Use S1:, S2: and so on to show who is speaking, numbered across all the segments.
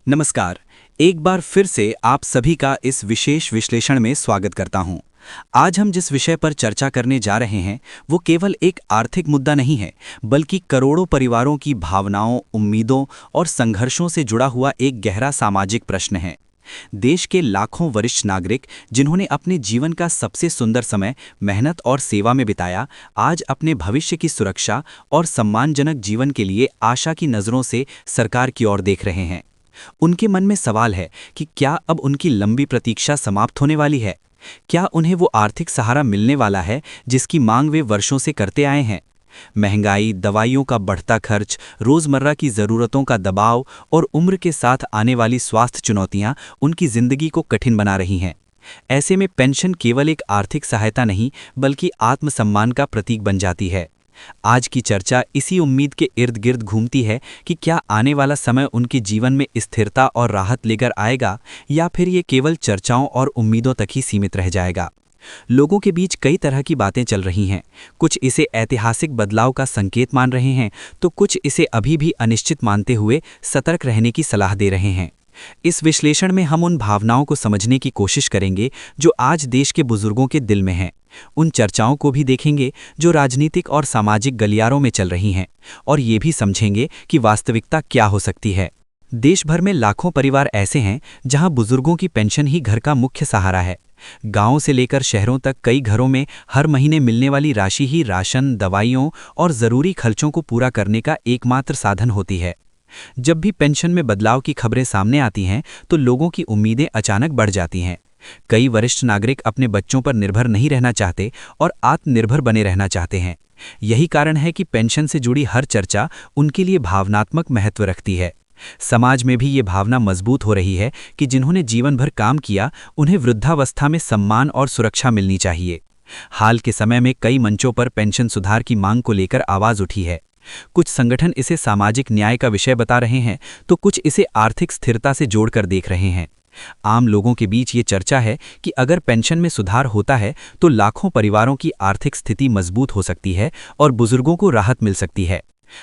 S1: नमस्कार। एक बार फिर से आप सभी का इस विशेष विश्लेषण में स्वागत करता हूं। आज हम जिस विषय पर चर्चा करने जा रहे हैं वो केवल एक आर्थिक मुद्दा नहीं है, बल्कि करोड़ों परिवारों की भावनाओं, उम्मीदों और संघर्षों से जुड़ा हुआ एक गहरा सामाजिक प्रश्न है। देश के लाखों वरिष्ठ नागरिक जिन्होंने अपने जीवन का सबसे सुंदर समय मेहनत और सेवा में बिताया, आज अपने भविष्य की सुरक्षा और सम्मानजनक जीवन के लिए आशा की नज़रों से सरकार की ओर देख रहे हैं। उनके मन में सवाल है कि क्या अब उनकी लंबी प्रतीक्षा समाप्त होने वाली है? क्या उन्हें वो आर्थिक सहारा मिलने वाला है जिसकी मांग वे वर्षों से करते आए हैं? महंगाई, दवाइयों का बढ़ता खर्च, रोजमर्रा की जरूरतों का दबाव और उम्र के साथ आने वाली स्वास्थ्य चुनौतियां उनकी जिंदगी को कठिन बना रही हैं। ऐसे में पेंशन केवल एक आर्थिक सहायता नहीं, बल्कि आत्मसम्मान का प्रतीक बन जाती है। आज की चर्चा इसी उम्मीद के इर्द गिर्द घूमती है कि क्या आने वाला समय उनके जीवन में स्थिरता और राहत लेकर आएगा, या फिर ये केवल चर्चाओं और उम्मीदों तक ही सीमित रह जाएगा। लोगों के बीच कई तरह की बातें चल रही हैं। कुछ इसे ऐतिहासिक बदलाव का संकेत मान रहे हैं, तो कुछ इसे अभी भी अनिश्चित मानते हुए सतर्क रहने की सलाह दे रहे हैं। इस विश्लेषण में हम उन भावनाओं को समझने की कोशिश करेंगे जो आज देश के बुजुर्गों के दिल में हैं। उन चर्चाओं को भी देखेंगे जो राजनीतिक और सामाजिक गलियारों में चल रही हैं, और ये भी समझेंगे कि वास्तविकता क्या हो सकती है। देश भर में लाखों परिवार ऐसे हैं जहां बुजुर्गों की पेंशन ही घर का मुख्य सहारा है। गांवों से लेकर शहरों तक कई घरों में हर महीने मिलने वाली राशि ही राशन, दवाइयों और ज़रूरी खर्चों को पूरा करने का एकमात्र साधन होती है। जब भी पेंशन में बदलाव की खबरें सामने आती हैं, तो लोगों की उम्मीदें अचानक बढ़ जाती हैं। कई वरिष्ठ नागरिक अपने बच्चों पर निर्भर नहीं रहना चाहते और आत्मनिर्भर बने रहना चाहते हैं। यही कारण है कि पेंशन से जुड़ी हर चर्चा उनके लिए भावनात्मक महत्व रखती है। समाज में भी ये भावना मजबूत हो रही है कि जिन्होंने जीवन भर काम किया, उन्हें वृद्धावस्था में सम्मान और सुरक्षा मिलनी चाहिए। हाल के समय में कई मंचों पर पेंशन सुधार की मांग को लेकर आवाज उठी है। कुछ संगठन इसे सामाजिक न्याय का विषय बता रहे हैं, तो कुछ इसे आर्थिक स्थिरता से जोड़कर देख रहे हैं। आम लोगों के बीच ये चर्चा है कि अगर पेंशन में सुधार होता है तो लाखों परिवारों की आर्थिक स्थिति मजबूत हो सकती है और बुजुर्गों को राहत मिल सकती है।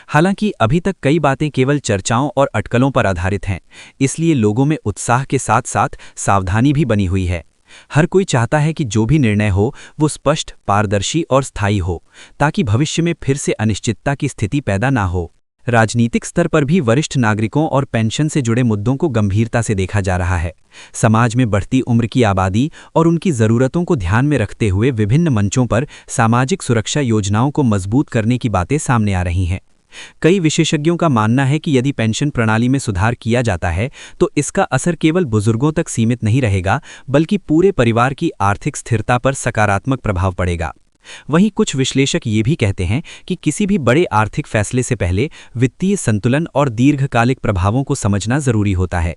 S1: हालांकि अभी तक कई बातें केवल चर्चाओं और अटकलों पर आधारित हैं, इसलिए लोगों में उत्साह के साथ साथ सावधानी भी बनी हुई है। हर कोई चाहता है कि जो भी निर्णय हो वो स्पष्ट, पारदर्शी और स्थायी हो, ताकि भविष्य में फिर से अनिश्चितता की स्थिति पैदा ना हो। राजनीतिक स्तर पर भी वरिष्ठ नागरिकों और पेंशन से जुड़े मुद्दों को गंभीरता से देखा जा रहा है। समाज में बढ़ती उम्र की आबादी और उनकी ज़रूरतों को ध्यान में रखते हुए विभिन्न मंचों पर सामाजिक सुरक्षा योजनाओं को मजबूत करने की बातें सामने आ रही हैं। कई विशेषज्ञों का मानना है कि यदि पेंशन प्रणाली में सुधार किया जाता है तो इसका असर केवल बुजुर्गों तक सीमित नहीं रहेगा, बल्कि पूरे परिवार की आर्थिक स्थिरता पर सकारात्मक प्रभाव पड़ेगा। वहीं कुछ विश्लेषक ये भी कहते हैं कि किसी भी बड़े आर्थिक फैसले से पहले वित्तीय संतुलन और दीर्घकालिक प्रभावों को समझना जरूरी होता है।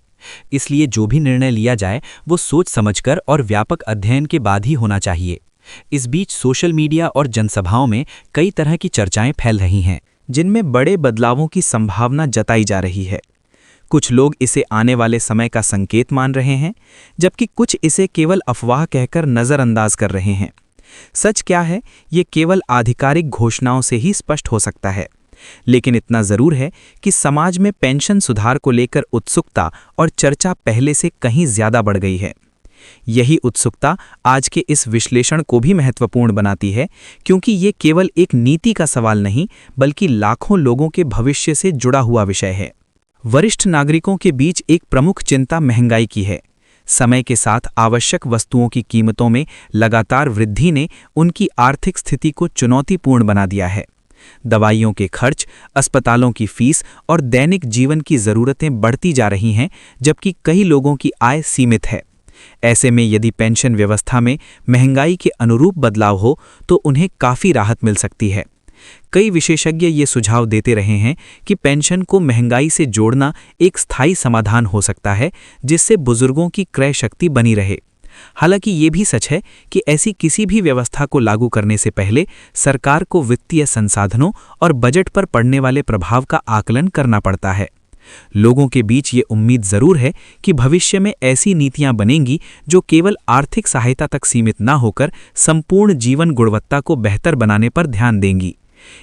S1: इसलिए जो भी निर्णय लिया जाए वो सोच समझकर और व्यापक अध्ययन के बाद ही होना चाहिए। इस बीच सोशल मीडिया और जनसभाओं में कई तरह की चर्चाएं फैल रही हैं, जिनमें बड़े बदलावों की संभावना जताई जा रही है। कुछ लोग इसे आने वाले समय का संकेत मान रहे हैं, जबकि कुछ इसे केवल अफवाह कहकर नज़रअंदाज कर रहे हैं। सच क्या है, ये केवल आधिकारिक घोषणाओं से ही स्पष्ट हो सकता है। लेकिन इतना ज़रूर है कि समाज में पेंशन सुधार को लेकर उत्सुकता और चर्चा पहले से कहीं ज़्यादा बढ़ गई है। यही उत्सुकता आज के इस विश्लेषण को भी महत्वपूर्ण बनाती है, क्योंकि ये केवल एक नीति का सवाल नहीं, बल्कि लाखों लोगों के भविष्य से जुड़ा हुआ विषय है। वरिष्ठ नागरिकों के बीच एक प्रमुख चिंता महंगाई की है। समय के साथ आवश्यक वस्तुओं की कीमतों में लगातार वृद्धि ने उनकी आर्थिक स्थिति को चुनौतीपूर्ण बना दिया है। दवाइयों के खर्च, अस्पतालों की फीस और दैनिक जीवन की ज़रूरतें बढ़ती जा रही हैं, जबकि कई लोगों की आय सीमित है। ऐसे में यदि पेंशन व्यवस्था में महंगाई के अनुरूप बदलाव हो तो उन्हें काफ़ी राहत मिल सकती है। कई विशेषज्ञ ये सुझाव देते रहे हैं कि पेंशन को महंगाई से जोड़ना एक स्थायी समाधान हो सकता है, जिससे बुजुर्गों की क्रय शक्ति बनी रहे। हालांकि ये भी सच है कि ऐसी किसी भी व्यवस्था को लागू करने से पहले सरकार को वित्तीय संसाधनों और बजट पर पड़ने वाले प्रभाव का आकलन करना पड़ता है। लोगों के बीच ये उम्मीद जरूर है कि भविष्य में ऐसी नीतियां बनेंगी जो केवल आर्थिक सहायता तक सीमित ना होकर संपूर्ण जीवन गुणवत्ता को बेहतर बनाने पर ध्यान देंगी।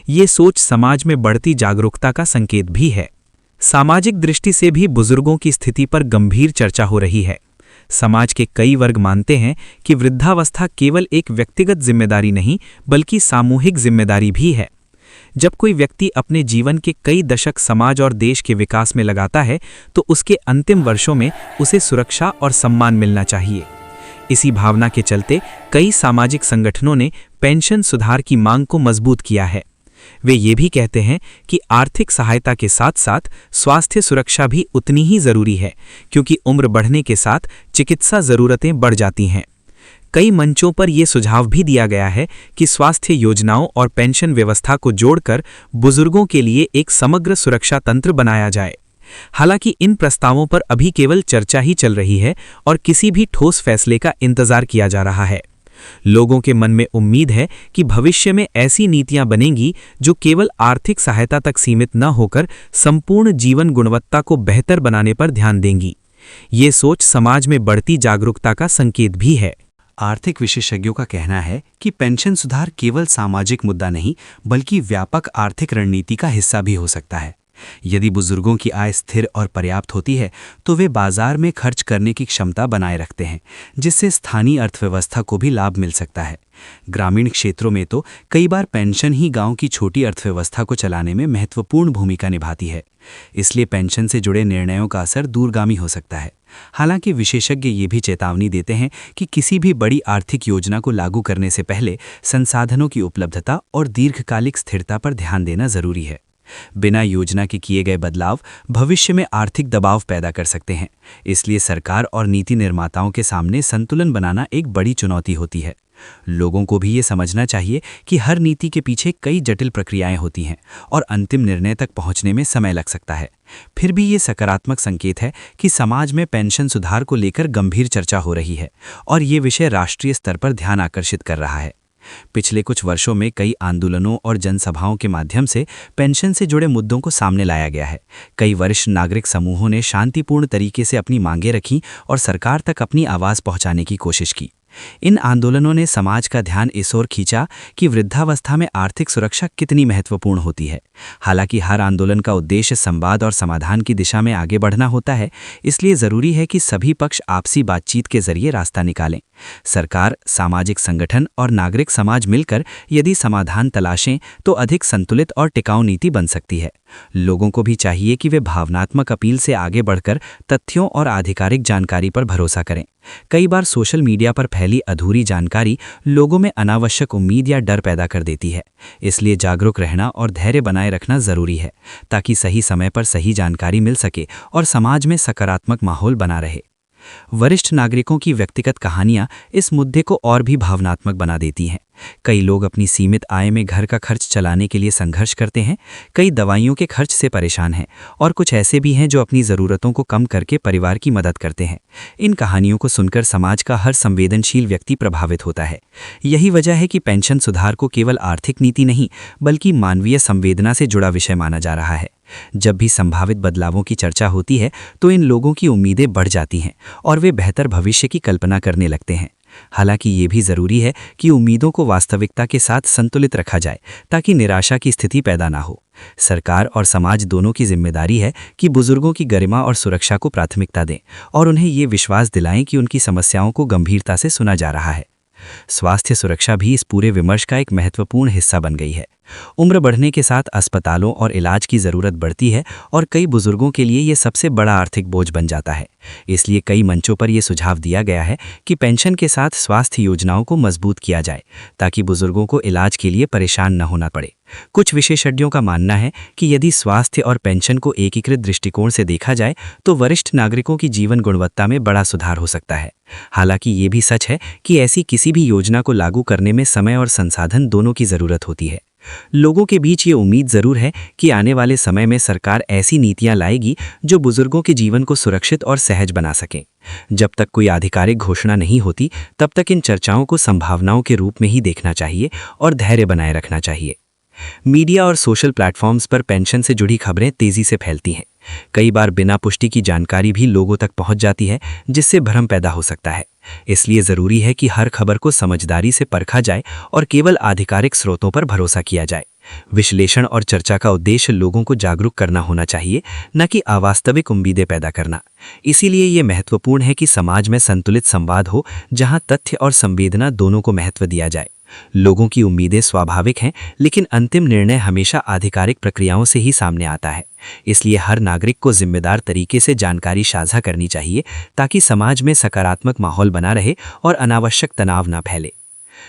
S1: ये सोच समाज में बढ़ती जागरूकता का संकेत भी है। सामाजिक दृष्टि से भी बुजुर्गों की स्थिति पर गंभीर चर्चा हो रही है। समाज के कई वर्ग मानते हैं कि वृद्धावस्था केवल एक व्यक्तिगत जिम्मेदारी नहीं बल्कि सामूहिक जिम्मेदारी भी है। जब कोई व्यक्ति अपने जीवन के कई दशक समाज और देश के विकास में लगाता है तो उसके अंतिम वर्षों में उसे सुरक्षा और सम्मान मिलना चाहिए। इसी भावना के चलते कई सामाजिक संगठनों ने पेंशन सुधार की मांग को मजबूत किया है। वे ये भी कहते हैं कि आर्थिक सहायता के साथ साथ स्वास्थ्य सुरक्षा भी उतनी ही जरूरी है, क्योंकि उम्र बढ़ने के साथ चिकित्सा जरूरतें बढ़ जाती हैं। कई मंचों पर यह सुझाव भी दिया गया है कि स्वास्थ्य योजनाओं और पेंशन व्यवस्था को जोड़कर बुजुर्गों के लिए एक समग्र सुरक्षा तंत्र बनाया जाए। हालांकि इन प्रस्तावों पर अभी केवल चर्चा ही चल रही है और किसी भी ठोस फैसले का इंतजार किया जा रहा है। लोगों के मन में उम्मीद है कि भविष्य में ऐसी नीतियां बनेंगी जो केवल आर्थिक सहायता तक सीमित न होकर संपूर्ण जीवन गुणवत्ता को बेहतर बनाने पर ध्यान देंगी। ये सोच समाज में बढ़ती जागरूकता का संकेत भी है। आर्थिक विशेषज्ञों का कहना है कि पेंशन सुधार केवल सामाजिक मुद्दा नहीं बल्कि व्यापक आर्थिक रणनीति का हिस्सा भी हो सकता है। यदि बुजुर्गों की आय स्थिर और पर्याप्त होती है तो वे बाजार में खर्च करने की क्षमता बनाए रखते हैं, जिससे स्थानीय अर्थव्यवस्था को भी लाभ मिल सकता है। ग्रामीण क्षेत्रों में तो कई बार पेंशन ही गांव की छोटी अर्थव्यवस्था को चलाने में महत्वपूर्ण भूमिका निभाती है। इसलिए पेंशन से जुड़े निर्णयों का असर दूरगामी हो सकता है। हालांकि विशेषज्ञ ये भी चेतावनी देते हैं कि किसी भी बड़ी आर्थिक योजना को लागू करने से पहले संसाधनों की उपलब्धता और दीर्घकालिक स्थिरता पर ध्यान देना जरूरी है। बिना योजना के किए गए बदलाव भविष्य में आर्थिक दबाव पैदा कर सकते हैं। इसलिए सरकार और नीति निर्माताओं के सामने संतुलन बनाना एक बड़ी चुनौती होती है। लोगों को भी ये समझना चाहिए कि हर नीति के पीछे कई जटिल प्रक्रियाएं होती हैं और अंतिम निर्णय तक पहुंचने में समय लग सकता है। फिर भी ये सकारात्मक संकेत है कि समाज में पेंशन सुधार को लेकर गंभीर चर्चा हो रही है और ये विषय राष्ट्रीय स्तर पर ध्यान आकर्षित कर रहा है। पिछले कुछ वर्षों में कई आंदोलनों और जनसभाओं के माध्यम से पेंशन से जुड़े मुद्दों को सामने लाया गया है। कई वरिष्ठ नागरिक समूहों ने शांतिपूर्ण तरीके से अपनी मांगें रखीं और सरकार तक अपनी आवाज़ पहुंचाने की कोशिश की। इन आंदोलनों ने समाज का ध्यान इस ओर खींचा कि वृद्धावस्था में आर्थिक सुरक्षा कितनी महत्वपूर्ण होती है। हालांकि हर आंदोलन का उद्देश्य संवाद और समाधान की दिशा में आगे बढ़ना होता है, इसलिए ज़रूरी है कि सभी पक्ष आपसी बातचीत के जरिए रास्ता निकालें। सरकार, सामाजिक संगठन और नागरिक समाज मिलकर यदि समाधान तलाशें तो अधिक संतुलित और टिकाऊ नीति बन सकती है। लोगों को भी चाहिए कि वे भावनात्मक अपील से आगे बढ़कर तथ्यों और आधिकारिक जानकारी पर भरोसा करें। कई बार सोशल मीडिया पर फैली अधूरी जानकारी लोगों में अनावश्यक उम्मीद या डर पैदा कर देती है। इसलिए जागरूक रहना और धैर्य बनाए रखना जरूरी है ताकि सही समय पर सही जानकारी मिल सके और समाज में सकारात्मक माहौल बना रहे। वरिष्ठ नागरिकों की व्यक्तिगत कहानियां इस मुद्दे को और भी भावनात्मक बना देती हैं। कई लोग अपनी सीमित आय में घर का खर्च चलाने के लिए संघर्ष करते हैं, कई दवाइयों के खर्च से परेशान हैं और कुछ ऐसे भी हैं जो अपनी ज़रूरतों को कम करके परिवार की मदद करते हैं। इन कहानियों को सुनकर समाज का हर संवेदनशील व्यक्ति प्रभावित होता है। यही वजह है कि पेंशन सुधार को केवल आर्थिक नीति नहीं बल्कि मानवीय संवेदना से जुड़ा विषय माना जा रहा है। जब भी संभावित बदलावों की चर्चा होती है तो इन लोगों की उम्मीदें बढ़ जाती हैं और वे बेहतर भविष्य की कल्पना करने लगते हैं। हालांकि ये भी ज़रूरी है कि उम्मीदों को वास्तविकता के साथ संतुलित रखा जाए ताकि निराशा की स्थिति पैदा ना हो। सरकार और समाज दोनों की जिम्मेदारी है कि बुजुर्गों की गरिमा और सुरक्षा को प्राथमिकता दें और उन्हें ये विश्वास दिलाएं कि उनकी समस्याओं को गंभीरता से सुना जा रहा है। स्वास्थ्य सुरक्षा भी इस पूरे विमर्श का एक महत्वपूर्ण हिस्सा बन गई है। उम्र बढ़ने के साथ अस्पतालों और इलाज की ज़रूरत बढ़ती है और कई बुजुर्गों के लिए ये सबसे बड़ा आर्थिक बोझ बन जाता है। इसलिए कई मंचों पर यह सुझाव दिया गया है कि पेंशन के साथ स्वास्थ्य योजनाओं को मजबूत किया जाए ताकि बुजुर्गों को इलाज के लिए परेशान न होना पड़े। कुछ विशेषज्ञों का मानना है कि यदि स्वास्थ्य और पेंशन को एकीकृत दृष्टिकोण से देखा जाए तो वरिष्ठ नागरिकों की जीवन गुणवत्ता में बड़ा सुधार हो सकता है। हालांकि ये भी सच है कि ऐसी किसी भी योजना को लागू करने में समय और संसाधन दोनों की ज़रूरत होती है। लोगों के बीच ये उम्मीद ज़रूर है कि आने वाले समय में सरकार ऐसी नीतियां लाएगी जो बुजुर्गों के जीवन को सुरक्षित और सहज बना सकें। जब तक कोई आधिकारिक घोषणा नहीं होती तब तक इन चर्चाओं को संभावनाओं के रूप में ही देखना चाहिए और धैर्य बनाए रखना चाहिए। मीडिया और सोशल प्लेटफॉर्म्स पर पेंशन से जुड़ी खबरें तेजी से फैलती हैं। कई बार बिना पुष्टि की जानकारी भी लोगों तक पहुंच जाती है, जिससे भ्रम पैदा हो सकता है। इसलिए ज़रूरी है कि हर खबर को समझदारी से परखा जाए और केवल आधिकारिक स्रोतों पर भरोसा किया जाए। विश्लेषण और चर्चा का उद्देश्य लोगों को जागरूक करना होना चाहिए, न कि अवास्तविक उम्मीदें पैदा करना। इसीलिए ये महत्वपूर्ण है कि समाज में संतुलित संवाद हो, जहां तथ्य और संवेदना दोनों को महत्व दिया जाए। लोगों की उम्मीदें स्वाभाविक हैं, लेकिन अंतिम निर्णय हमेशा आधिकारिक प्रक्रियाओं से ही सामने आता है। इसलिए हर नागरिक को जिम्मेदार तरीके से जानकारी साझा करनी चाहिए, ताकि समाज में सकारात्मक माहौल बना रहे और अनावश्यक तनाव न फैले।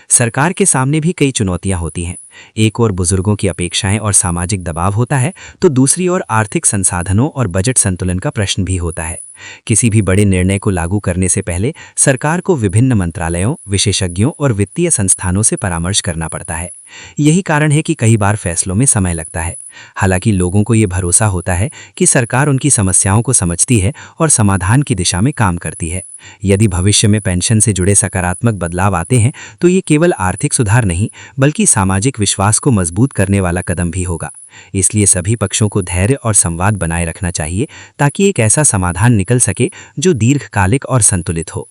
S1: सरकार के सामने भी कई चुनौतियां होती हैं। एक ओर बुजुर्गों की अपेक्षाएं और सामाजिक दबाव होता है, तो दूसरी ओर आर्थिक संसाधनों और बजट संतुलन का प्रश्न भी होता है। किसी भी बड़े निर्णय को लागू करने से पहले सरकार को विभिन्न मंत्रालयों, विशेषज्ञों और वित्तीय संस्थानों से परामर्श करना पड़ता है। यही कारण है कि कई बार फैसलों में समय लगता है। हालांकि लोगों को ये भरोसा होता है कि सरकार उनकी समस्याओं को समझती है और समाधान की दिशा में काम करती है। यदि भविष्य में पेंशन से जुड़े सकारात्मक बदलाव आते हैं, तो ये केवल आर्थिक सुधार नहीं, बल्कि सामाजिक विश्वास को मजबूत करने वाला कदम भी होगा। इसलिए सभी पक्षों को धैर्य और संवाद बनाए रखना चाहिए, ताकि एक ऐसा समाधान निकल सके जो दीर्घकालिक और संतुलित हो।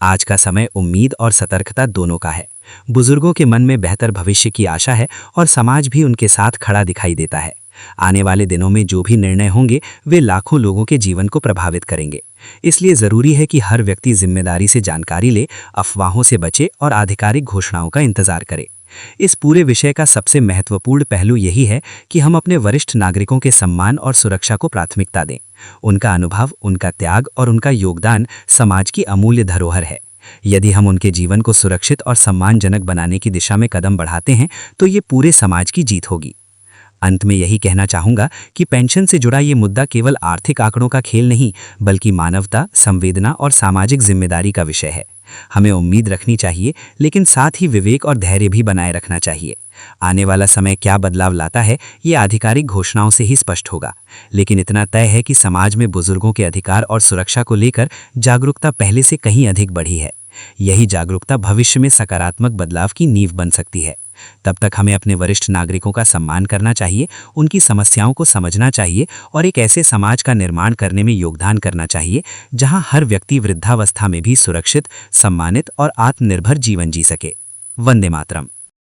S1: आज का समय उम्मीद और सतर्कता दोनों का है। बुजुर्गों के मन में बेहतर भविष्य की आशा है और समाज भी उनके साथ खड़ा दिखाई देता है। आने वाले दिनों में जो भी निर्णय होंगे, वे लाखों लोगों के जीवन को प्रभावित करेंगे। इसलिए जरूरी है कि हर व्यक्ति जिम्मेदारी से जानकारी ले, अफवाहों से बचे और आधिकारिक घोषणाओं का इंतजार करे। इस पूरे विषय का सबसे महत्वपूर्ण पहलू यही है कि हम अपने वरिष्ठ नागरिकों के सम्मान और सुरक्षा को प्राथमिकता दें। उनका अनुभव, उनका त्याग और उनका योगदान समाज की अमूल्य धरोहर है। यदि हम उनके जीवन को सुरक्षित और सम्मानजनक बनाने की दिशा में कदम बढ़ाते हैं, तो ये पूरे समाज की जीत होगी। अंत में यही कहना चाहूंगा कि पेंशन से जुड़ा ये मुद्दा केवल आर्थिक आंकड़ों का खेल नहीं, बल्कि मानवता, संवेदना और सामाजिक जिम्मेदारी का विषय है। हमें उम्मीद रखनी चाहिए, लेकिन साथ ही विवेक और धैर्य भी बनाए रखना चाहिए। आने वाला समय क्या बदलाव लाता है, ये आधिकारिक घोषणाओं से ही स्पष्ट होगा, लेकिन इतना तय है कि समाज में बुजुर्गों के अधिकार और सुरक्षा को लेकर जागरूकता पहले से कहीं अधिक बढ़ी है। यही जागरूकता भविष्य में सकारात्मक बदलाव की नींव बन सकती है। तब तक हमें अपने वरिष्ठ नागरिकों का सम्मान करना चाहिए, उनकी समस्याओं को समझना चाहिए और एक ऐसे समाज का निर्माण करने में योगदान करना चाहिए, जहां हर व्यक्ति वृद्धावस्था में भी सुरक्षित, सम्मानित और आत्मनिर्भर जीवन जी सके। वंदे मातरम।